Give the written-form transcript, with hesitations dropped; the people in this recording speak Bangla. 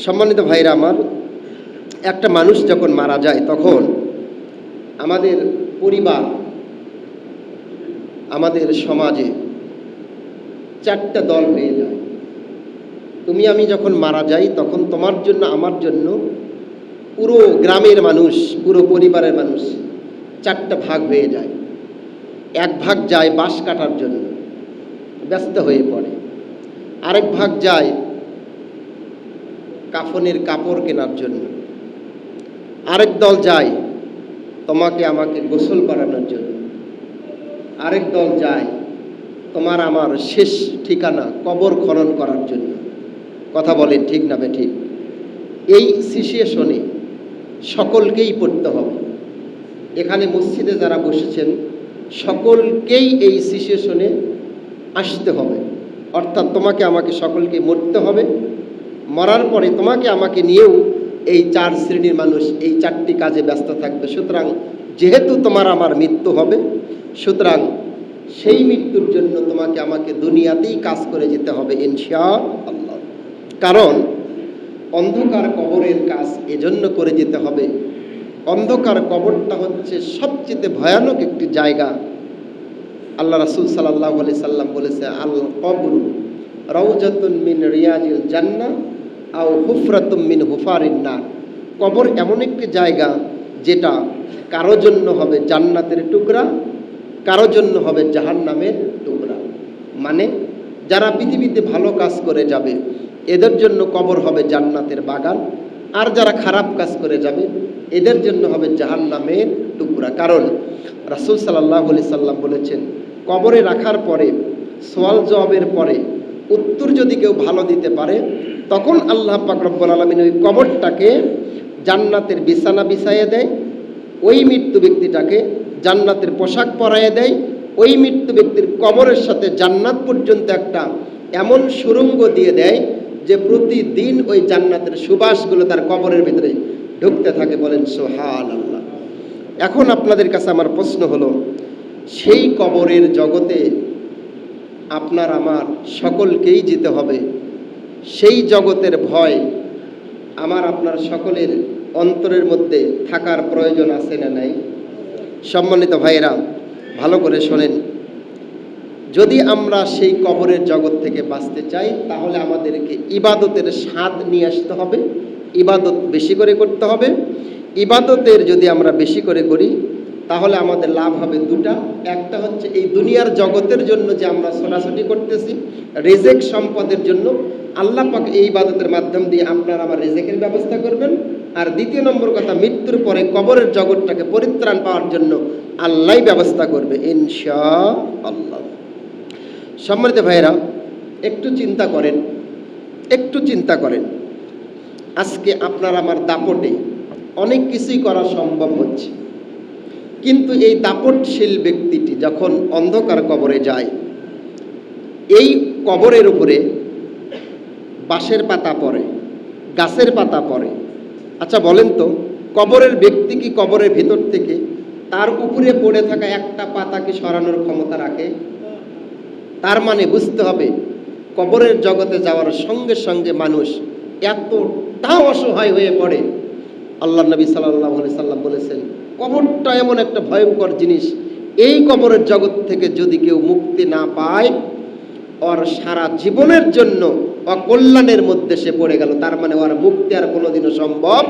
সম্মানিত ভাইরা আমার, একটা মানুষ যখন মারা যায় তখন আমাদের পরিবার, আমাদের সমাজে চারটা দল হয়ে যায়। তুমি আমি যখন মারা যাই তখন তোমার জন্য আমার জন্য পুরো গ্রামের মানুষ, পুরো পরিবারের মানুষ চারটা ভাগ হয়ে যায়। এক ভাগ যায় বাঁশ কাটার জন্য, ব্যস্ত হয়ে পড়ে। আরেক ভাগ যায় কাফনের কাপড় কেনার জন্য। আরেক দল যায় তোমাকে আমাকে গোসল করানোর জন্য। আরেক দল যায় তোমার আমার শেষ ঠিকানা কবর খনন করার জন্য। কথা বলেন ঠিক না বেঠিক? এই সিচুয়েশনে সকলকেই পড়তে হবে। এখানে মসজিদে যারা বসেছেন সকলকেই এই সিচুয়েশনে আসতে হবে। অর্থাৎ তোমাকে আমাকে সকলকে মরতে হবে। মরার পরে তোমাকে আমাকে নিয়েও এই চার শ্রেণীর মানুষ এই চারটি কাজে ব্যস্ত থাকবে। সুতরাং যেহেতু তোমার আমার মৃত্যু হবে, সুতরাং সেই মৃত্যুর জন্য তোমাকে আমাকে দুনিয়াতেই কাজ করে যেতে হবে ইনশাআল্লাহ। কারণ অন্ধকার কবরের কাজ এজন্য করে যেতে হবে, অন্ধকার কবরটা হচ্ছে সবচেয়ে ভয়ানক একটি জায়গা। আল্লাহ রাসূল সাল্লাল্লাহু আলাইহি সাল্লাম বলেছে, আল কবরু রাউজাতুন মিন রিয়াজিল জান্নাহ আও হুফরাতুম মিন হুফারিন নার। কবর এমন একটি জায়গা যেটা কারো জন্য হবে জান্নাতের টুকরা, কারো জন্য হবে জাহান্নামের টুকরা। মানে যারা পৃথিবীতে ভালো কাজ করে যাবে এদের জন্য কবর হবে জান্নাতের বাগান, আর যারা খারাপ কাজ করে যাবে এদের জন্য হবে জাহান্নামের টুকরা। কারণ রাসূল সাল্লাল্লাহু আলাইহি সাল্লাম বলেছেন, কবরে রাখার পরে সওয়াল জবাবের পরে উত্তর যদি কেউ ভালো দিতে পারে তখন আল্লাহ পাক রব্বুল আলামিন ওই কবরটাকে জান্নাতের বিছানা বিছাইয়ে দেয়, ওই মৃত্যু ব্যক্তিটাকে জান্নাতের পোশাক পরাইয়ে দেয়, ওই মৃত্যু ব্যক্তির কবরের সাথে জান্নাত পর্যন্ত একটা এমন সুড়ঙ্গ দিয়ে দেয় যে প্রতিদিন ওই জান্নাতের সুবাসগুলো তার কবরের ভিতরে ঢুকতে থাকে। বলেন সুবহানাল্লাহ। এখন আপনাদের কাছে আমার প্রশ্ন হলো, সেই কবরের জগতে আপনার আমার সকলকেই যেতে হবে। সেই জগতের ভয় আমার আপনার সকলের অন্তরের মধ্যে থাকার প্রয়োজন আছে না নাই? সম্মানিত ভাইয়েরা, ভালো করে শোনেন। যদি আমরা সেই কবরের জগৎ থেকে বাঁচতে চাই তাহলে আমাদেরকে ইবাদতের স্বাদ নিয়ে আসতে হবে, ইবাদত বেশি করে করতে হবে। ইবাদতের যদি আমরা বেশি করে করি তাহলে আমাদের লাভ হবে দুটা। একটা হচ্ছে এই দুনিয়ার জগতের জন্য যে আমরা ছোটাছুটি করতেছি রিজিক সম্পদের জন্য, আল্লাহ পাক এই ইবাদতের মাধ্যম দিয়ে আপনার আমার রিজিকের ব্যবস্থা করবেন। আর দ্বিতীয় নম্বর কথা, মৃত্যুর পরে কবরের জগৎটাকে পরিত্রাণ পাওয়ার জন্য আল্লাহই ব্যবস্থা করবে ইনশাআল্লাহ। সম্মানিত ভাইয়েরা, একটু চিন্তা করেন, একটু চিন্তা করেন। আজকে আপনার আমার দাপটে অনেক কিছুই করা সম্ভব হচ্ছে, কিন্তু এই দাপটশীল ব্যক্তিটি যখন অন্ধকার কবরে যায়, এই কবরের উপরে বাঁশের পাতা পড়ে, গাছের পাতা পড়ে। আচ্ছা বলেন তো, কবরের ব্যক্তি কি কবরের ভিতর থেকে তার উপরে পড়ে থাকা একটা পাতাকে সরানোর ক্ষমতা রাখে? তার মানে বুঝতে হবে কবরের জগতে যাওয়ার সঙ্গে সঙ্গে মানুষ এতটা অসহায় হয়ে পড়ে। আল্লাহ নবী সাল্লাল্লাহু আলাইহি সাল্লাম বলেছেন, কবরটা এমন একটা ভয়ঙ্কর জিনিস, এই কবরের জগৎ থেকে যদি কেউ মুক্তি না পায় ওর সারা জীবনের জন্য অকল্যাণের মধ্যে সে পড়ে গেল। তার মানে ওর মুক্তি আর কোনোদিনও সম্ভব